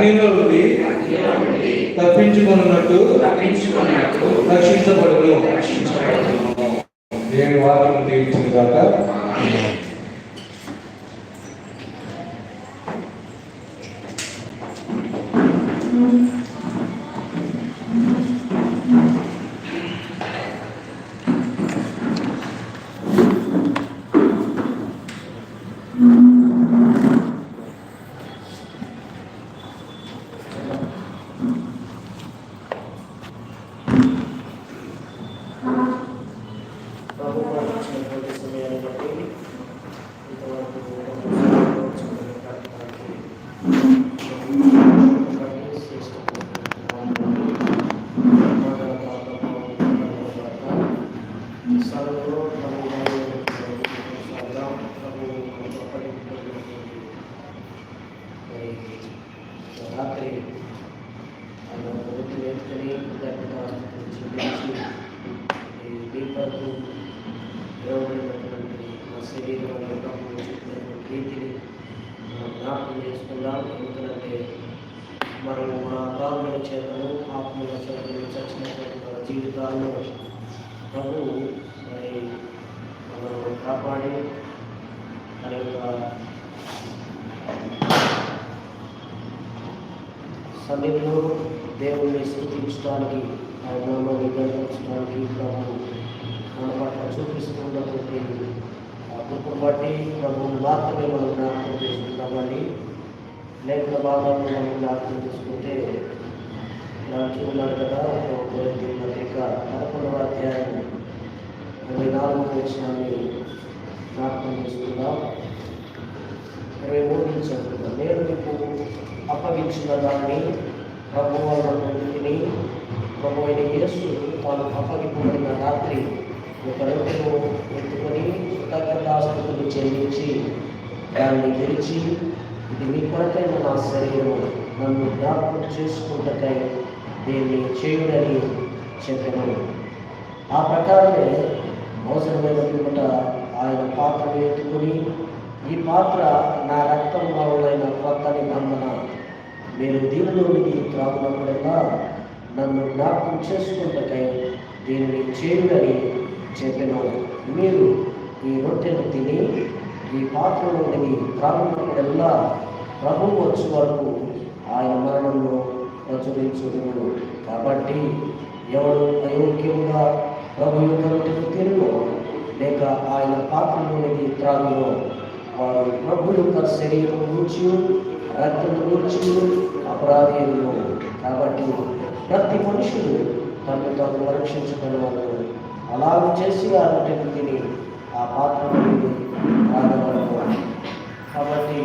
అగ్నిలో నుండి తప్పించుకున్నట్టు రక్షించబడును. దేవుని వాక్యం దీవించిన గాక. రాత్రి ఆయన మొదటి వేసుకొని చూపించి ఈ దీపాలకు ఇవ్వబడినటువంటి మా శరీరం రీతిని మనం జ్ఞాపకం చేసుకుందాం. ఎందుకంటే మనం మన అపరాధముల చేతను ఆత్మల చేతను చచ్చినటువంటి మన జీవితాలను ప్రభు మరి మనం కాపాడి మన యొక్క సమయంలో దేవుణ్ణి స్తుతించడానికి ఆయన నామాన్ని గర్వించడానికి ప్రభు మన పట్ల చూపిస్తున్నటువంటి ఆ కృపను బట్టి ప్రభువుని మాత్రమే మనం జ్ఞాపకం చేసుకుంటామని లేఖన భాగాలను మనం జ్ఞాపకం చేసుకుంటే చూడాలి కదా. పత్రిక 11వ అధ్యాయం 24వ వచనాన్ని జ్ఞాపకం చేసుకుందాం. 23 చదువుకుందాం. నేను మీకు అప్పగించిన దాన్ని ప్రభు వాళ్ళని ప్రభు అయిన యేసు తాను అప్పగింపబడిన రాత్రి ఒక రొట్టెను ఎత్తుకొని కృతజ్ఞతాస్తుతులు చెల్లించి దాన్ని విరిచి, ఇది మీ కొరకైన నా శరీరము, నన్ను జ్ఞాపకం చేసుకుంటకై దీన్ని చేయుడని చెప్పాను. ఆ ప్రకారమే అవసరమైన పిమ్మట ఆయన పాత్రను ఎత్తుకొని, ఈ పాత్ర నా రక్తం వలన కొత్త నిబంధన, మీరు దీనిలోనికి త్రాగునప్పుడల్లా నన్ను జ్ఞాపకం చేసుకుంటకై దీనిని చేయుడని చెప్పాను. మీరు ఈ రొట్టెను తిని ఈ పాత్రలోనికి త్రాగునప్పుడల్లా ప్రభువు వచ్చే వరకు ఆయన మరణంలో ప్రచురించును. కాబట్టి ఎవడు అయోగ్యంగా ప్రభు యొక్క రొట్టెను తినునో లేక ఆయన పాత్రలోనికి త్రాగునో వారు ప్రభు యొక్క శరీరం గురించి రక్తం గురించి అపరాధీయులు. కాబట్టి ప్రతి మనుషుడు తను తాను పరీక్షించుకునేవారు అలాగ చేసి ఆ రొట్టెను తిని ఆ పాత్రను తాగగలరు. కాబట్టి